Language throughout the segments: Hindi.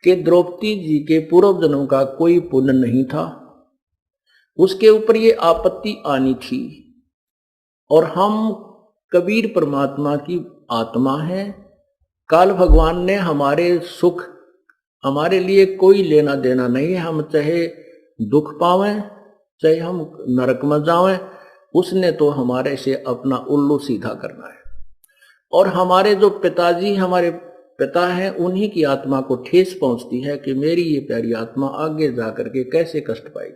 कि द्रौपदी जी के पूर्व जन्म का कोई पुण्य नहीं था, उसके ऊपर ये आपत्ति आनी थी। और हम कबीर परमात्मा की आत्मा है, काल भगवान ने हमारे सुख, हमारे लिए कोई लेना देना नहीं है। हम चाहे दुख पावें चाहे हम नरक में जावें, उसने तो हमारे से अपना उल्लू सीधा करना है। और हमारे जो पिताजी, हमारे पिता हैं, उन्हीं की आत्मा को ठेस पहुंचती है कि मेरी ये प्यारी आत्मा आगे जाकर के कैसे कष्ट पाएगी,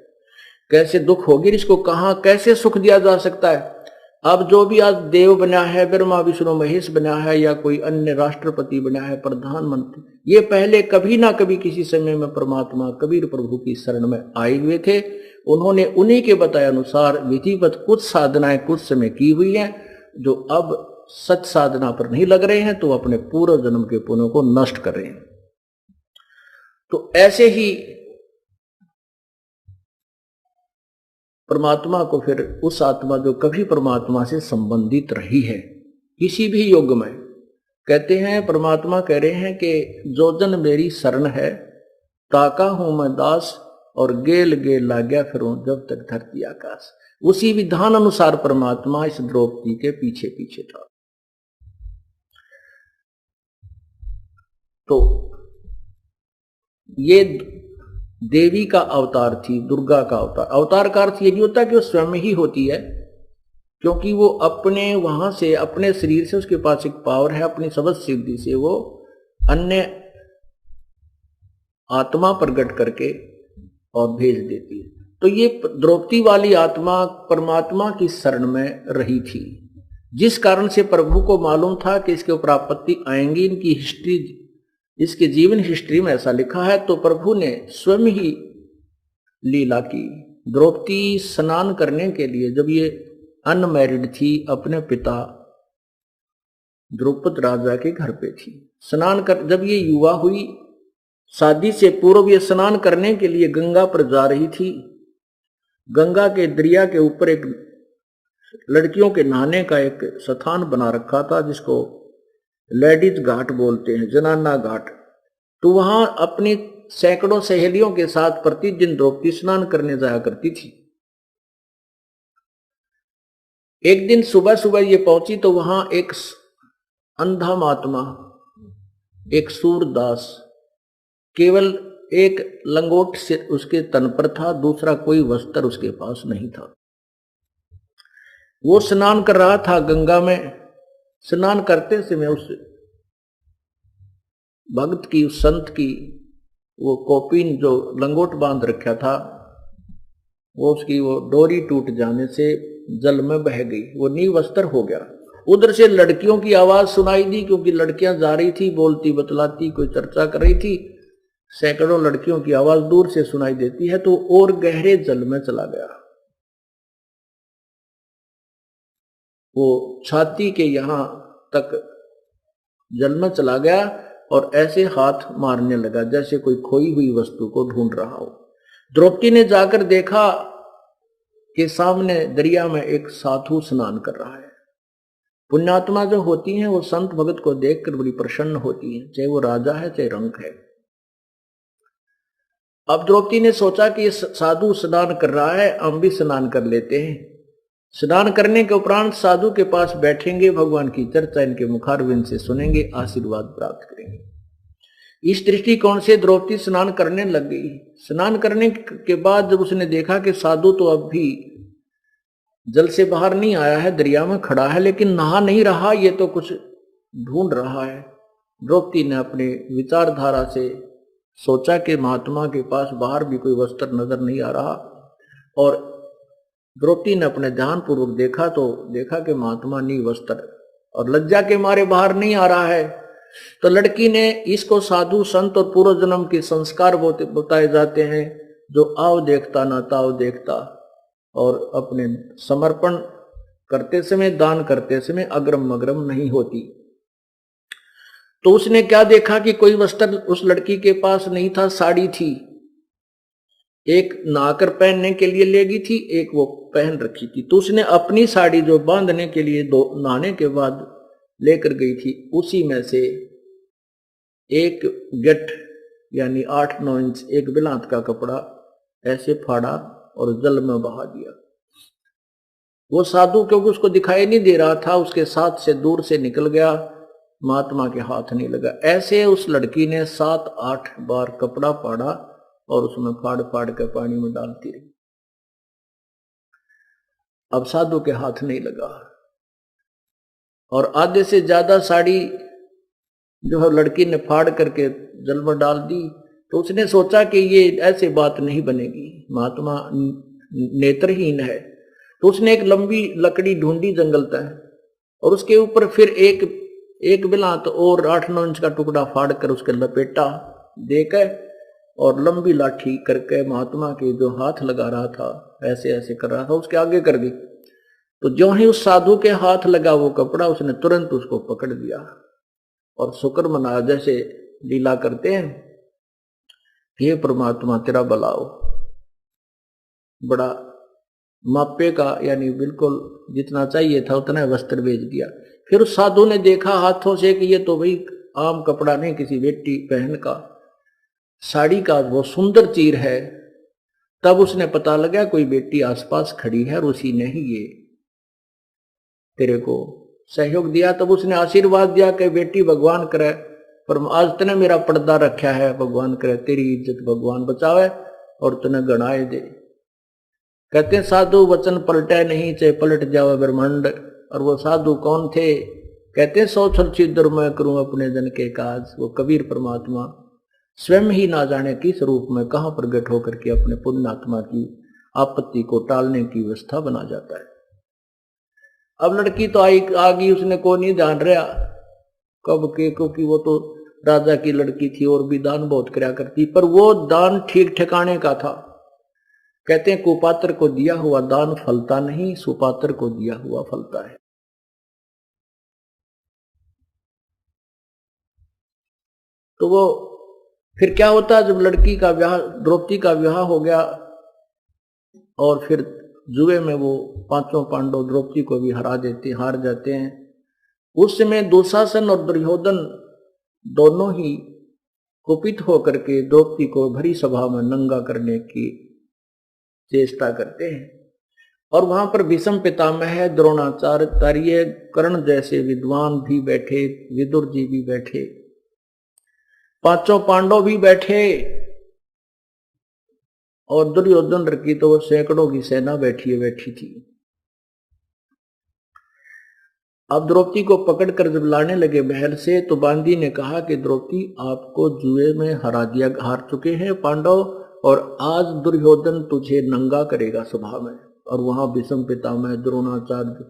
कैसे दुख होगी, इसको कहां कैसे सुख दिया जा सकता है। अब जो भी आज देव बना है, ब्रह्मा विष्णु महेश बना है, या कोई अन्य राष्ट्रपति बना है, प्रधानमंत्री, ये पहले कभी ना कभी किसी समय में परमात्मा कबीर प्रभु की शरण में आए हुए थे। उन्होंने उन्हीं के बताए अनुसार विधिवत कुछ साधनाएं कुछ समय की हुई हैं, जो अब सच साधना पर नहीं लग रहे हैं, तो अपने पूर्व जन्म के पुण्यों को नष्ट कर रहे हैं। तो ऐसे ही परमात्मा को फिर उस आत्मा जो कभी परमात्मा से संबंधित रही है किसी भी युग में, कहते हैं, परमात्मा कह रहे हैं कि जो जन मेरी शरण है ताका हूं मैं दास, और गेल गेल लाग्या फिरूं जब तक धरती आकाश। उसी विधान अनुसार परमात्मा इस द्रौपदी के पीछे पीछे था। तो ये देवी का अवतार थी, दुर्गा का अवतार। अवतार का अर्थ ये नहीं होता कि वो स्वयं ही होती है, क्योंकि वो अपने वहां से, अपने शरीर से, उसके पास एक पावर है, अपनी सबद सिद्धि से वो अन्य आत्मा प्रकट करके और भेज देती है। तो ये द्रौपदी वाली आत्मा परमात्मा की शरण में रही थी, जिस कारण से प्रभु को मालूम था कि इसके ऊपर आपत्ति आएंगी। इनकी हिस्ट्री, इसके जीवन हिस्ट्री में ऐसा लिखा है। तो प्रभु ने स्वयं ही लीला की। द्रौपदी स्नान करने के लिए, जब ये अनमैरिड थी, अपने पिता द्रुपद राजा के घर पे थी, स्नान कर, जब ये युवा हुई, शादी से पूर्व ये स्नान करने के लिए गंगा पर जा रही थी। गंगा के दरिया के ऊपर एक लड़कियों के नहाने का एक स्थान बना रखा था, जिसको लेडीज घाट बोलते हैं, जनाना घाट। तो वहां अपनी सैकड़ों सहेलियों के साथ प्रतिदिन द्रौपदी स्नान करने जाया करती थी। एक दिन सुबह सुबह ये पहुंची तो वहां एक अंधा महात्मा, एक सूरदास, केवल एक लंगोट से उसके तन पर था, दूसरा कोई वस्त्र उसके पास नहीं था। वो स्नान कर रहा था गंगा में। स्नान करते समय उस भक्त की, उस संत की वो कौपीन जो लंगोट बांध रखा था, वो उसकी वो डोरी टूट जाने से जल में बह गई, वो निवस्त्र हो गया। उधर से लड़कियों की आवाज सुनाई दी, क्योंकि लड़कियां जा रही थी, बोलती बतलाती, कोई चर्चा कर रही थी। सैकड़ों लड़कियों की आवाज दूर से सुनाई देती है, तो और गहरे जल में चला गया। वो छाती के यहां तक जल में चला गया और ऐसे हाथ मारने लगा जैसे कोई खोई हुई वस्तु को ढूंढ रहा हो। द्रौपदी ने जाकर देखा कि सामने दरिया में एक साधु स्नान कर रहा है। पुण्यात्मा जो होती हैं वो संत भगत को देखकर बड़ी प्रसन्न होती हैं, चाहे वो राजा है चाहे रंक है। अब द्रौपदी ने सोचा कि ये साधु स्नान कर रहा है, हम भी स्नान कर लेते हैं। स्नान करने के उपरांत साधु के पास बैठेंगे, भगवान की चर्चा इनके मुखारविंद से सुनेंगे, आशीर्वाद प्राप्त करेंगे। इस दृष्टिकोण से द्रौपदी स्नान करने लग गई। स्नान करने के बाद जब उसने देखा कि साधु तो अब भी जल से बाहर नहीं आया है, दरिया में खड़ा है, लेकिन नहा नहीं रहा, ये तो कुछ ढूंढ रहा है। द्रौपदी ने अपने विचारधारा से सोचा कि महात्मा के पास बाहर भी कोई वस्त्र नजर नहीं आ रहा, और द्रौपदी ने अपने ध्यान पूर्वक देखा तो देखा कि महात्मा निवस्त्र और लज्जा के मारे बाहर नहीं आ रहा है। तो लड़की ने, इसको साधु संत और पूर्व जन्म के संस्कार बताए जाते हैं, जो आव देखता ना ताव देखता, और अपने समर्पण करते समय, दान करते समय अग्रम मग्रम नहीं होती। तो उसने क्या देखा कि कोई वस्त्र उस लड़की के पास नहीं था, साड़ी थी, एक नहाकर पहनने के लिए ले गई थी, एक वो पहन रखी थी। तो उसने अपनी साड़ी जो बांधने के लिए नहाने के बाद लेकर गई थी, उसी में से एक गठ यानी 8-9 इंच एक बिलात का कपड़ा ऐसे फाड़ा और जल में बहा दिया। वो साधु क्योंकि उसको दिखाई नहीं दे रहा था, उसके साथ से दूर से निकल गया, महात्मा के हाथ नहीं लगा। ऐसे उस लड़की ने 7-8 बार कपड़ा फाड़ा और उसमें फाड़ फाड़ के पानी में डालती रही। अब साधु के हाथ नहीं लगा और आधे से ज्यादा साड़ी जो है लड़की ने फाड़ करके जल में डाल दी। तो उसने सोचा कि ये ऐसे बात नहीं बनेगी, महात्मा नेत्रहीन है। तो उसने एक लंबी लकड़ी ढूंढी जंगल तक और उसके ऊपर फिर एक बिलात और 8-9 इंच का टुकड़ा फाड़ कर उसके लपेटा देकर और लंबी लाठी करके महात्मा के जो हाथ लगा रहा था ऐसे ऐसे कर रहा था उसके आगे कर दी। तो जो ही उस साधु के हाथ लगा वो कपड़ा, उसने तुरंत उसको पकड़ दिया और शुक्र मनाया, जैसे लीला करते हैं, हे परमात्मा तेरा भला हो। बड़ा मापे का यानी बिल्कुल जितना चाहिए था उतना वस्त्र भेज दिया। फिर उस साधु ने देखा हाथों से कि ये तो भाई आम कपड़ा नहीं, किसी बेटी बहन का साड़ी का वो सुंदर चीर है। तब उसने पता लगा कोई बेटी आसपास खड़ी है और उसी ने ही ये तेरे को सहयोग दिया। तब उसने आशीर्वाद दिया कि बेटी भगवान करे, पर आज तने मेरा पर्दा रखा है, भगवान करे तेरी इज्जत भगवान बचावे और तने गणाए दे। कहते हैं साधु वचन पलटे नहीं, चाहे पलट जावे ब्रह्मांड। और वो साधु कौन थे? कहते हैं 100 छल छिद्र मैं करूं अपने जन के काज। वो कबीर परमात्मा स्वयं ही ना जाने किस रूप में कहां प्रकट होकर के अपने पुण्यात्मा की आपत्ति को टालने की व्यवस्था बना जाता है। अब लड़की तो आ गई, उसने को नहीं ध्यान रहा कब के, क्योंकि वो तो राजा की लड़की थी और भी दान बहुत कराया करती, पर वो दान ठीक ठिकाने का था। कहते हैं कुपात्र को दिया हुआ दान फलता नहीं, सुपात्र को दिया हुआ फलता है। तो वो फिर क्या होता, जब लड़की का ब्याह, द्रौपदी का विवाह हो गया और फिर जुए में वो 5 पांडव द्रौपदी को भी हार जाते हैं। उस समय दुशासन और दुर्योधन दोनों ही कुपित होकर के द्रौपदी को भरी सभा में नंगा करने की चेष्टा करते हैं। और वहां पर भीष्म पितामह, द्रोणाचार्य, कर्ण जैसे विद्वान भी बैठे, विदुर जी भी बैठे, 5 पांडव भी बैठे और दुर्योधन की तो वो सैकड़ों की सेना बैठी थी। अब द्रौपदी को पकड़कर जब लाने लगे महल से, तो बांदी ने कहा कि द्रौपदी आपको जुए में हार चुके हैं पांडव, और आज दुर्योधन तुझे नंगा करेगा सभा में। और वहां भीष्म पितामह, द्रोणाचार्य,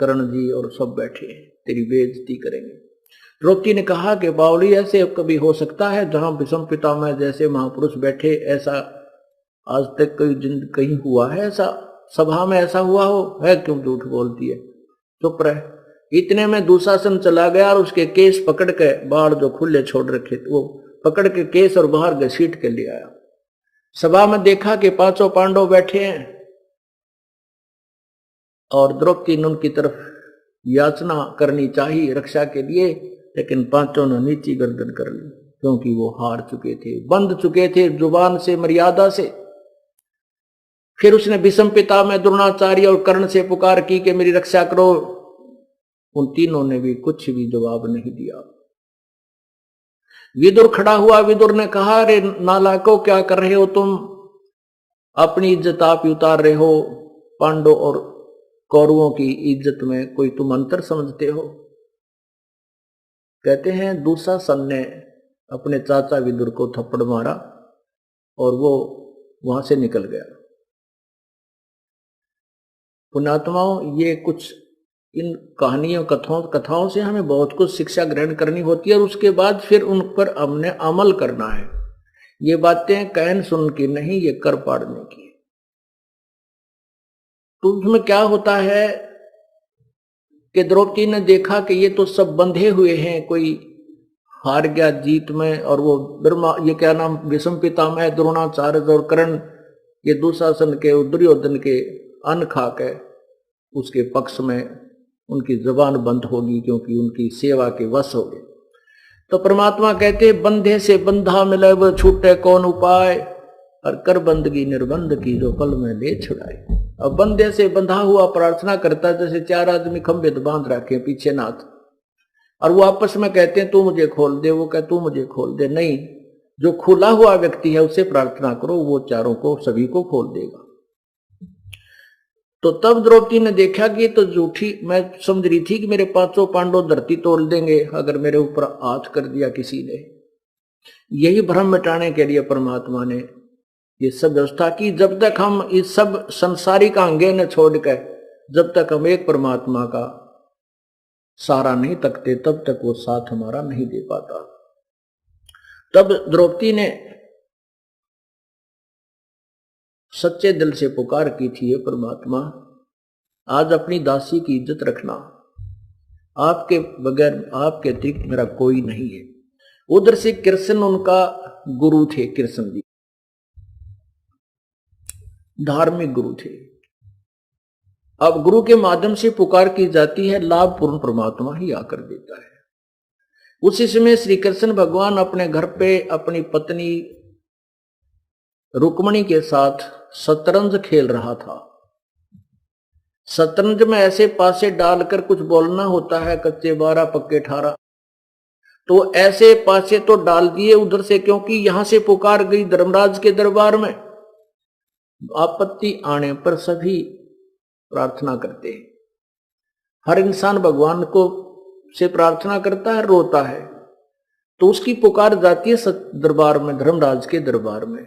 कर्ण जी और सब बैठे तेरी बेइज्जती करेंगे। द्रौपदी ने कहा कि बावली ऐसे कभी हो सकता है जहां भीष्म पितामह जैसे महापुरुष बैठे, ऐसा आज तक कहीं हुआ है? ऐसा सभा में ऐसा हुआ हो? है क्यों झूठ बोलती है? चुप रहे। इतने में दुशासन चला गया और उसके केस पकड़ के, बाढ़ जो खुले छोड़ रखे थे वो पकड़ के केस और बाहर घसीट के ले आया। सभा में देखा कि 5 पांडव बैठे हैं और द्रौपदी ने उनकी तरफ याचना करनी चाहिए रक्षा के लिए, लेकिन 5 ने नीची गर्दन कर ली, क्योंकि वो हार चुके थे, बंध चुके थे जुबान से, मर्यादा से। फिर उसने भीष्म पितामह, द्रोणाचार्य और कर्ण से पुकार की कि मेरी रक्षा करो। उन तीनों ने भी कुछ भी जवाब नहीं दिया। विदुर खड़ा हुआ, विदुर ने कहा, अरे नालायकों क्या कर रहे हो तुम? अपनी इज्जत आप ही उतार रहे हो, पांडव और कौरवों की इज्जत में कोई तुम अंतर समझते हो? कहते हैं दुशासन ने अपने चाचा विदुर को थप्पड़ मारा और वो वहां से निकल गया। पुण्यात्माओं, ये कुछ इन कहानियों कथाओं से हमें बहुत कुछ शिक्षा ग्रहण करनी होती है और उसके बाद फिर उन पर हमने अमल करना है। ये बातें कहन सुन की नहीं, ये कर पाड़ने की। तो उसमें क्या होता है कि द्रौपदी ने देखा कि ये तो सब बंधे हुए हैं, कोई हार गया जीत में, और वो ब्रह्मा, ये क्या नाम, भीष्म पितामह, द्रोणाचार्य और कर्ण, ये दुशासन के, दुर्योधन के अन्न खा के उसके पक्ष में उनकी जबान बंद होगी, क्योंकि उनकी सेवा के वश हो गए। तो परमात्मा कहते बंधे से बंधा मिले वो छूटे कौन उपाय, और कर बंदगी निर्बंध की जो पल में ले छुड़ाए। अब बंधे से बंधा हुआ प्रार्थना करता जैसे चार आदमी खंभे तो बांध रखे पीछे नाथ, और वो आपस में कहते हैं तू मुझे खोल दे, वो कहे तू मुझे खोल दे। नहीं, जो खुला हुआ व्यक्ति है उससे प्रार्थना करो, वो चारों को सभी को खोल देगा। तो तब द्रौपदी ने देखा कि तो झूठी, मैं समझ रही थी कि मेरे 500 पांडव धरती तोड़ देंगे अगर मेरे ऊपर हाथ कर दिया किसी ने। यही भ्रम मिटाने के लिए परमात्मा ने ये सब व्यवस्था की। जब तक हम इस सब संसारिक अंगे न छोड़कर, जब तक हम एक परमात्मा का सहारा नहीं तकते, तब तक वो साथ हमारा नहीं दे पाता। तब द्रौपदी ने सच्चे दिल से पुकार की थी, ये परमात्मा आज अपनी दासी की इज्जत रखना, आपके बगैर, आपके अतिरिक्त मेरा कोई नहीं है। उधर से कृष्ण उनका गुरु थे, कृष्ण जी धार्मिक गुरु थे। अब गुरु के माध्यम से पुकार की जाती है, लाभ पूर्ण परमात्मा ही आकर देता है। उसी समय श्री कृष्ण भगवान अपने घर पे अपनी पत्नी रुक्मणी के साथ शतरंज खेल रहा था। शतरंज में ऐसे पासे डालकर कुछ बोलना होता है, कच्चे 12 पक्के 18, तो ऐसे पासे तो डाल दिए उधर से, क्योंकि यहां से पुकार गई धर्मराज के दरबार में। आपत्ति आने पर सभी प्रार्थना करते हैं। हर इंसान भगवान को से प्रार्थना करता है, रोता है, तो उसकी पुकार जाती है दरबार में, धर्मराज के दरबार में,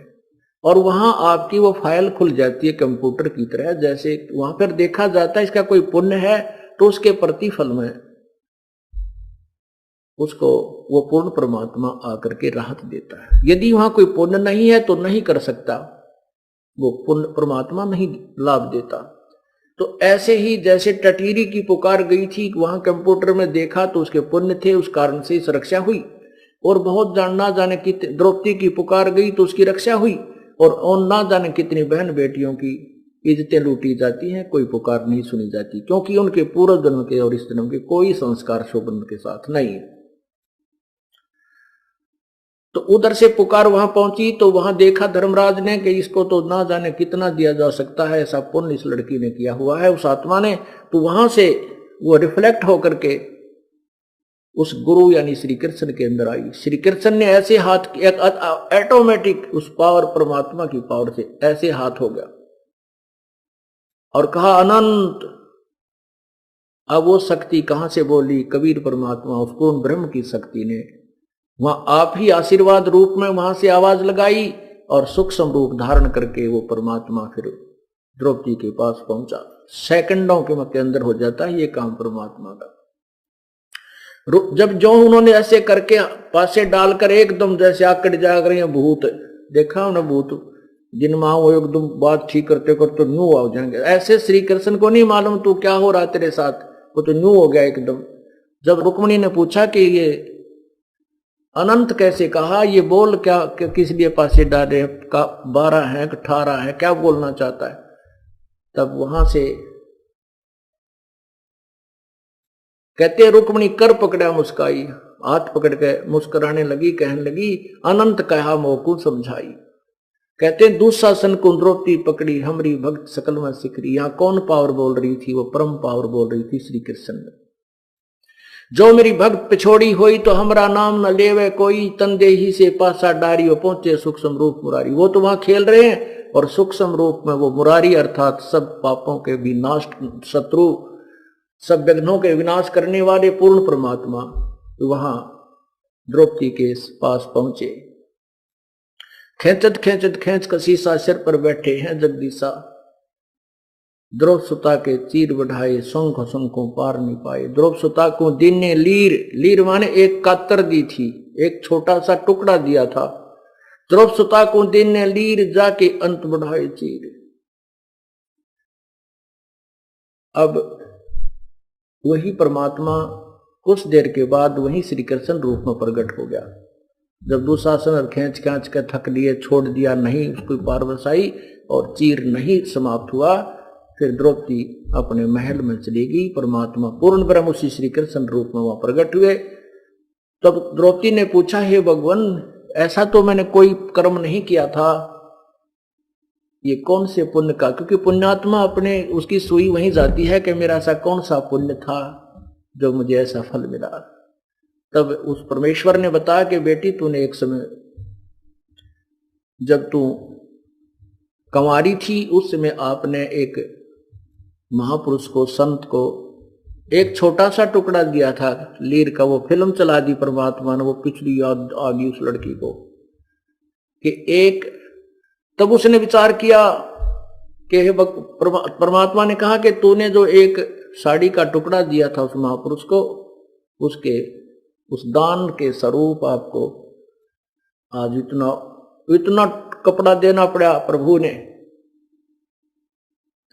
और वहां आपकी वो फाइल खुल जाती है कंप्यूटर की तरह। जैसे वहां पर देखा जाता है इसका कोई पुण्य है तो उसके प्रतिफल में उसको वो पूर्ण परमात्मा आकर के राहत देता है। यदि वहां कोई पुण्य नहीं है तो नहीं कर सकता, वो पुण्य परमात्मा नहीं लाभ देता। तो ऐसे ही जैसे टटीरी की पुकार गई थी, वहां कंप्यूटर में देखा तो उसके पुण्य थे, उस कारण से रक्षा हुई। और बहुत ना जाने की द्रौपदी की पुकार गई तो उसकी रक्षा हुई, और ना जाने कितनी बहन बेटियों की इज्जतें लूटी जाती हैं, कोई पुकार नहीं सुनी जाती, क्योंकि उनके पूर्व जन्म के और इस जन्म के कोई संस्कार शोभन के साथ नहीं। तो उधर से पुकार वहां पहुंची तो वहां देखा धर्मराज ने कि इसको तो ना जाने कितना दिया जा सकता है, ऐसा पुण्य इस लड़की ने किया हुआ है, उस आत्मा ने। तो वहां से वो रिफ्लेक्ट होकर के उस गुरु यानी श्री कृष्ण के अंदर आई। श्री कृष्ण ने ऐसे हाथ, एक ऑटोमेटिक उस पावर, परमात्मा की पावर से ऐसे हाथ हो गया और कहा अनंत। अब वो शक्ति कहां से बोली? कबीर परमात्मा, उस पूर्ण ब्रह्म की शक्ति ने वहां आप ही आशीर्वाद रूप में वहां से आवाज लगाई, और सूक्ष्म रूप धारण करके वो परमात्मा फिर द्रौपदी के पास पहुंचा। सेकंडों के अंदर हो जाता है ये काम परमात्मा का। जब जो उन्होंने ऐसे करके पासे डालकर एकदम जैसे आकड़ जाग रहे हैं भूत, देखा उन्हें भूत जिन माँ वो एकदम बात ठीक करते करते न्यू हो जाएंगे, ऐसे श्री कृष्ण को नहीं मालूम तू क्या हो रहा तेरे साथ, वो तो न्यू हो गया एकदम। जब रुक्मणी ने पूछा कि ये अनंत कैसे कहा, ये बोल क्या किस लिए पासे डाले, का 12 है 18 है, क्या बोलना चाहता है? तब वहां से कहते रुक्मणी कर पकड़ा मुस्काई, हाथ पकड़ के मुस्कुराने लगी, कहने लगी अनंत कहा मोकू समझाई। कहते दुशासन को द्रौपदी पकड़ी, हमरी भक्त सकल में सिकरी। यहां कौन पावर बोल रही थी? वो परम पावर बोल रही थी श्री कृष्ण ने। जो मेरी भक्त पिछोड़ी हुई तो हमरा नाम न लेवे कोई, तंदे ही से पासा डारी वो पहुंचे सूक्ष्म रूप मुरारी। वो तो वहां खेल रहे हैं और सूक्ष्म रूप में वो मुरारी अर्थात सब पापों के विनाश, शत्रु सब विघ्नों के विनाश करने वाले पूर्ण परमात्मा वहां द्रौपदी के पास पहुंचे। खेचत खेचत खेच कसीसा सिर पर बैठे हैं जगदीशा, द्रौपदी सुता के चीर बढ़ाए, शंख शंखों पार नहीं पाए। द्रौपदी सुता को दिन ने लीर, लीर माने एक कातर दी थी, एक छोटा सा टुकड़ा दिया था। द्रौपदी सुता को दिन ने लीर, जाके अंत बढ़ाए चीर। अब वही परमात्मा कुछ देर के बाद वही श्री कृष्ण रूप में प्रकट हो गया। जब दुशासन और खींच खींच कर थक लिए, छोड़ दिया, नहीं उसको पार बसाई और चीर नहीं समाप्त हुआ, फिर द्रौपदी अपने महल में चली गई। परमात्मा पूर्ण ब्रह्म उसी श्री कृष्ण रूप में वहां प्रकट हुए तब द्रौपदी ने पूछा, हे भगवान, ऐसा तो मैंने कोई कर्म नहीं किया था, ये कौन से पुण्य का, क्योंकि पुण्यात्मा अपने उसकी सुई वहीं जाती है कि मेरा ऐसा कौन सा पुण्य था जो मुझे ऐसा फल मिला। तब उस परमेश्वर ने बताया कि बेटी, तूने एक समय जब तू कंवारी थी उस समय आपने एक महापुरुष को, संत को एक छोटा सा टुकड़ा दिया था लीर का, वो फिल्म चला दी परमात्मा ने, वो पिछली याद आ गई उस लड़की को कि एक। तब उसने विचार किया कि परमात्मा ने कहा कि तूने जो एक साड़ी का टुकड़ा दिया था उस महापुरुष को, उसके उस दान के स्वरूप आपको आज इतना कपड़ा देना पड़ा प्रभु ने।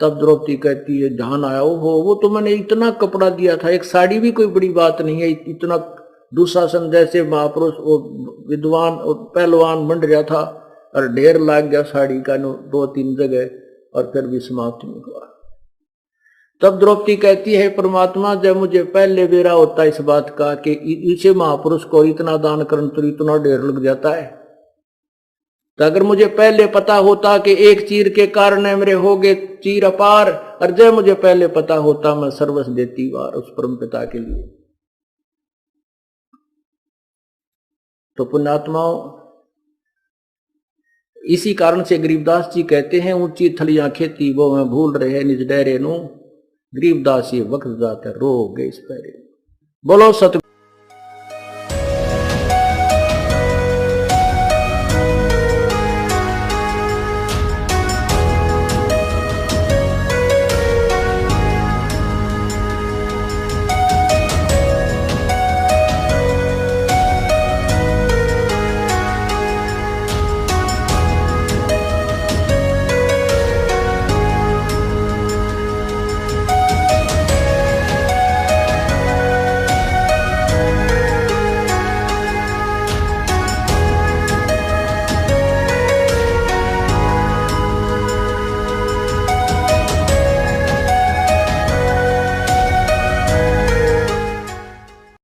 तब द्रौपदी कहती है, ध्यान आया, हो वो तो मैंने इतना कपड़ा दिया था, एक साड़ी भी कोई बड़ी बात नहीं है, इतना दुशासन जैसे महापुरुष वो विद्वान और पहलवान बन रहा था और ढेर लाग गया साड़ी का 2-3 जगह और फिर भी समाप्त नहीं हुआ। तब द्रौपदी कहती है, परमात्मा, जब मुझे पहले बेरा होता इस बात का कि इसे महापुरुष को इतना दान करने तो इतना ढेर लग जाता है, तो अगर मुझे पहले पता होता कि एक चीर के कारण मेरे हो गए चीर अपार, और जब मुझे पहले पता होता मैं सर्वस्व देती बार उस परम पिता के लिए। तो पुण्यात्माओं, इसी कारण से गरीबदास जी कहते हैं, ऊंची थलियां खेती वो मैं भूल रहे निज डेरे नु, गरीबदास ये वक्त जाते रो गए इस पैरे। बोलो सत